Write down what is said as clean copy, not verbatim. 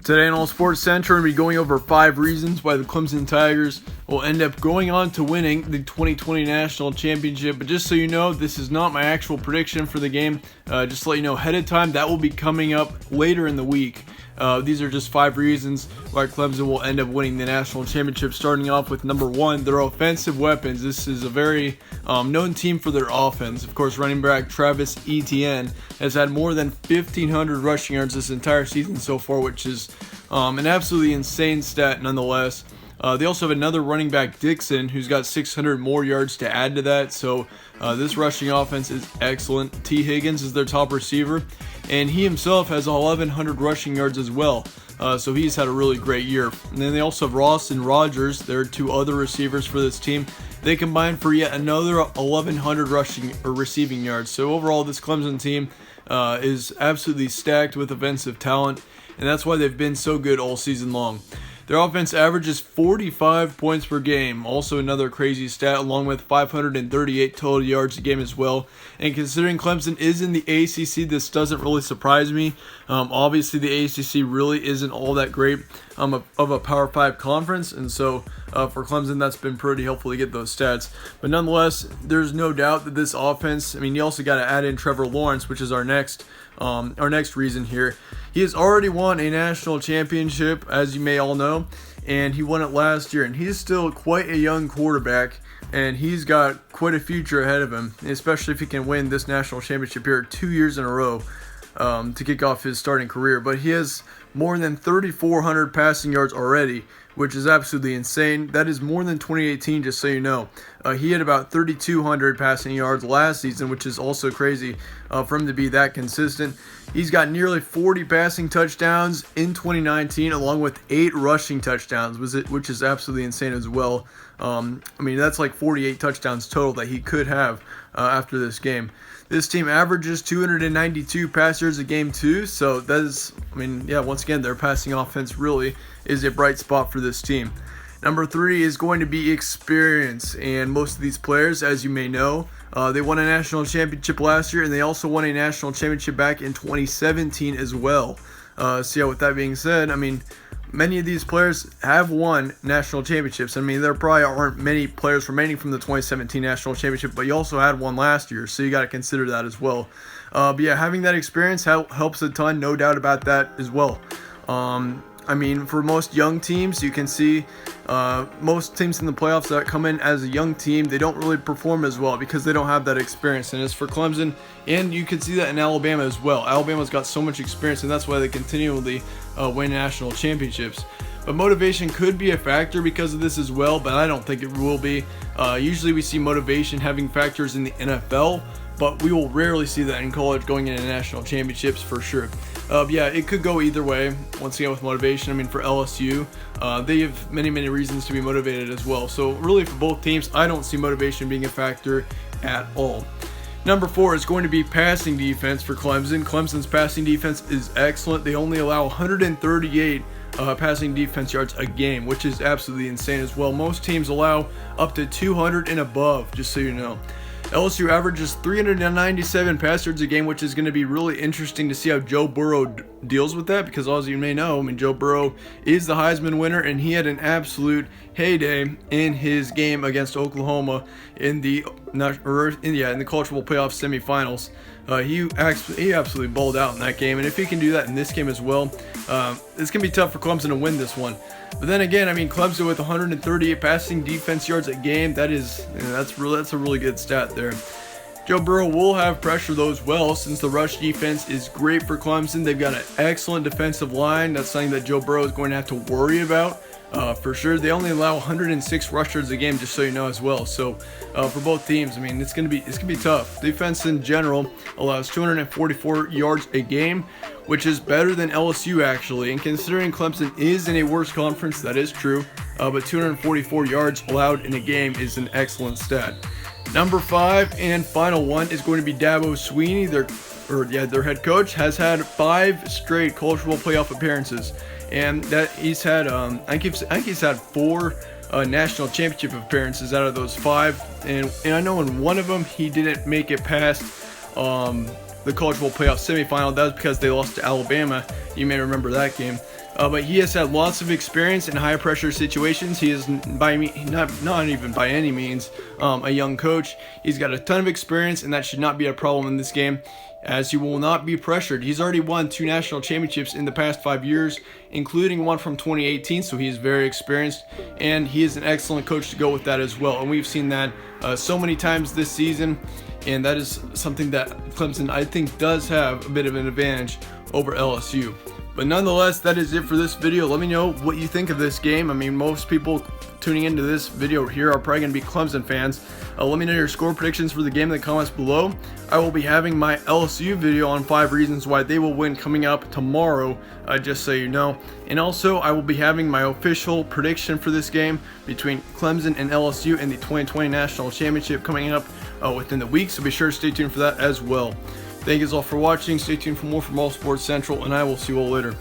Today on All Sports Center, we're going to be going over 5 reasons why the Clemson Tigers will end up going on to winning the 2020 National Championship. But just so you know, this is not my actual prediction for the game. Just to let you know ahead of time, that will be coming up later in the week. These are just 5 reasons why Clemson will end up winning the national championship, starting off with number 1, their offensive weapons. This is a very known team for their offense. Of course, running back Travis Etienne has had more than 1,500 rushing yards this entire season so far, which is an absolutely insane stat nonetheless. They also have another running back, Dixon, who's got 600 more yards to add to that. So this rushing offense is excellent. T. Higgins is their top receiver, and he himself has 1,100 rushing yards as well. So he's had a really great year. And then they also have Ross and Rogers. There are 2 other receivers for this team. They combine for yet another 1,100 rushing or receiving yards. So overall, this Clemson team is absolutely stacked with offensive talent, and that's why they've been so good all season long. Their offense averages 45 points per game, also another crazy stat, along with 538 total yards a game as well. And considering Clemson is in the ACC, this doesn't really surprise me. Obviously, the ACC really isn't all that great of a Power 5 conference, and so for Clemson, that's been pretty helpful to get those stats. But nonetheless, there's no doubt that this offense, you also got to add in Trevor Lawrence, which is our next reason here. He has already won a national championship, as you may all know, and he won it last year, and he's still quite a young quarterback, and he's got quite a future ahead of him, especially if he can win this national championship here 2 years in a row to kick off his starting career. But he has more than 3,400 passing yards already, which is absolutely insane. That is more than 2018, just so you know. He had about 3,200 passing yards last season, which is also crazy for him to be that consistent. He's got nearly 40 passing touchdowns in 2019, along with 8 rushing touchdowns, which is absolutely insane as well. That's like 48 touchdowns total that he could have after this game. This team averages 292 pass yards a game too, so that is, once again, their passing offense really is a bright spot for this team. Number 3 is going to be experience, and most of these players, as you may know, they won a national championship last year, and they also won a national championship back in 2017 as well. With that being said, many of these players have won national championships. There probably aren't many players remaining from the 2017 national championship, but you also had one last year, so you got to consider that as well. Having that experience helps a ton, no doubt about that as well. For most young teams, you can see most teams in the playoffs that come in as a young team, they don't really perform as well because they don't have that experience. And as for Clemson, and you can see that in Alabama as well. Alabama's got so much experience, and that's why they continually win national championships. But motivation could be a factor because of this as well, but I don't think it will be. Usually we see motivation having factors in the NFL, but we will rarely see that in college going into national championships for sure. It could go either way. Once again, with motivation, for LSU, they have many reasons to be motivated as well. So really for both teams, I don't see motivation being a factor at all. Number 4 is going to be passing defense for Clemson. Clemson's passing defense is excellent. They only allow 138 passing defense yards a game, which is absolutely insane as well. Most teams allow up to 200 and above, just so you know. LSU averages 397 pass yards a game, which is going to be really interesting to see how Joe Burrow deals with that, because as you may know, Joe Burrow is the Heisman winner, and he had an absolute heyday in his game against Oklahoma in the college football playoff semifinals. He absolutely balled out in that game, and if he can do that in this game as well, it's going to be tough for Clemson to win this one. But then again, Clemson with 138 passing defense yards a game, that's a really good stat there. Joe Burrow will have pressure though as well, since the rush defense is great for Clemson. They've got an excellent defensive line. That's something that Joe Burrow is going to have to worry about for sure. They only allow 106 rush yards a game, just so you know as well. So for both teams, it's gonna be tough. Defense in general allows 244 yards a game, which is better than LSU actually. And considering Clemson is in a worse conference, that is true. But 244 yards allowed in a game is an excellent stat. Number 5 and final one is going to be Dabo Swinney. Their head coach has had 5 straight college football playoff appearances, and that he's had I think he's had 4 national championship appearances out of those 5, and I know in one of them he didn't make it past the college football playoff semifinal. That was because they lost to Alabama. You may remember that game. But he has had lots of experience in high pressure situations. He is not even by any means a young coach. He's got a ton of experience, and that should not be a problem in this game, as he will not be pressured. He's already won 2 national championships in the past 5 years, including one from 2018, so he's very experienced, and he is an excellent coach to go with that as well. And we've seen that so many times this season, and that is something that Clemson, I think, does have a bit of an advantage over LSU. But nonetheless, that is it for this video. Let me know what you think of this game. I mean, most people tuning into this video here are probably going to be Clemson fans. Let me know your score predictions for the game in the comments below. I will be having my LSU video on 5 reasons why they will win coming up tomorrow, just so you know. And also, I will be having my official prediction for this game between Clemson and LSU in the 2020 National Championship coming up within the week, so be sure to stay tuned for that as well. Thank you all for watching. Stay tuned for more from All Sports Central, and I will see you all later.